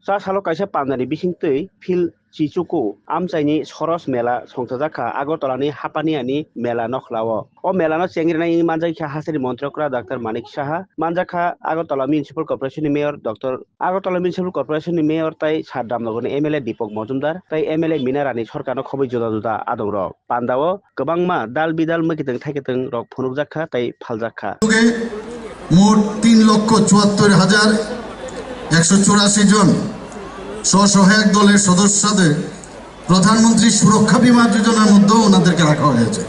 सा सालो काisa पामनानि बिसिंतै फिल चिचुको आमचाइनि सरस मेला संथाजाखा आगरतलानि हापानियानि मेला नखलाओ ओ मेलानो चेंग्रिनाय मानजाखा हासारि मन्त्रकरा डाक्टर मानिक साहा मानजाखा आगरतला म्युनिसिपल कर्पोरेशननि मेयर डक्टर आगरतला म्युनिसिपल कर्पोरेशननि मेयर ताई सात दामनगरनि एमएलए दीपक मजुमदार ताई एमएलए मिनारानि सरकारनो खबै जुदा जुदा आदंर पान्दाओ गोबांमा दाल बिदाल मगितों थाइगेतों रक फुनुकजाखा ताई फालजाखा মোট 3,74,184 জন স্বসহায়ক দলের সদস্যদের প্রধানমন্ত্রী সুরক্ষা বিমা যোজনার মধ্যে ওনাদেরকে রাখা হয়েছে।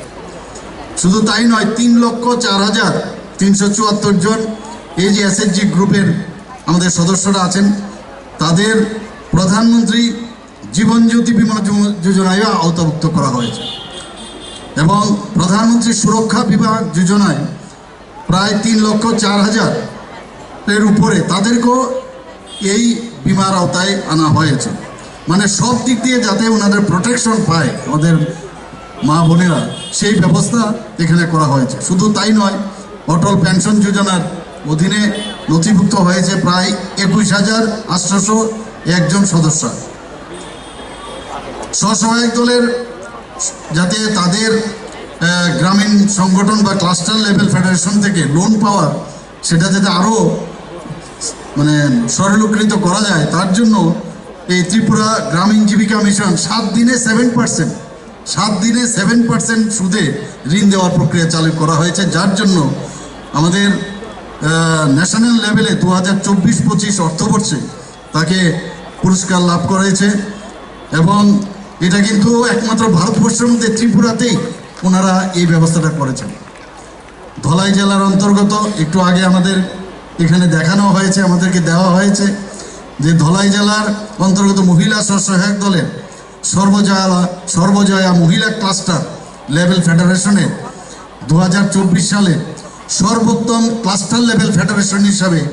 শুধু তাই নয়, 3,04,374 জন এই যে এসএসজি গ্রুপের আমাদের সদস্যরা আছেন তাদের প্রধানমন্ত্রী জীবন জ্যোতি বিমা যোজনায় আওতাভুক্ত করা হয়েছে এবং প্রধানমন্ত্রী সুরক্ষা বিমা যোজনায় প্রায় 3,04,000 এর উপরে তাদেরকেও এই বিমার আওতায় আনা হয়েছে। মানে সব দিক দিয়ে যাতে ওনাদের প্রোটেকশন পায় আমাদের মা বোনেরা, সেই ব্যবস্থা এখানে করা হয়েছে। শুধু তাই নয়, অটল পেনশন যোজনার অধীনে নথিভুক্ত হয়েছে প্রায় 21,801 জন সদস্য। স্বসহায়ক দলের যাতে তাদের গ্রামীণ সংগঠন বা ক্লাস্টার লেভেল ফেডারেশন থেকে লোন পাওয়ার সেটা যাতে আরও মানে সরলীকৃত করা যায়, তার জন্য এই ত্রিপুরা গ্রামীণ জীবিকা মিশন 7 দিনে 7% সুদে ঋণ দেওয়ার প্রক্রিয়া চালু করা হয়েছে, যার জন্য আমাদের ন্যাশনাল লেভেলে 2024-25 অর্থবর্ষে তাকে পুরস্কার লাভ করেছে। এবং এটা কিন্তু একমাত্র ভারতবর্ষের মধ্যে ত্রিপুরাতেই ওনারা এই ব্যবস্থাটা করেছেন। ধলাই জেলার অন্তর্গত একটু আগে আমাদের এখানে দেখানো হয়েছে, আমাদেরকে দেওয়া হয়েছে যে ধলাই জেলার অন্তর্গত মহিলা স্বসহায়ক দলের সর্বজয়া মহিলা ক্লাস্টার লেভেল ফেডারেশনে 2024 সালে সর্বোত্তম ক্লাস্টার লেভেল ফেডারেশন হিসাবে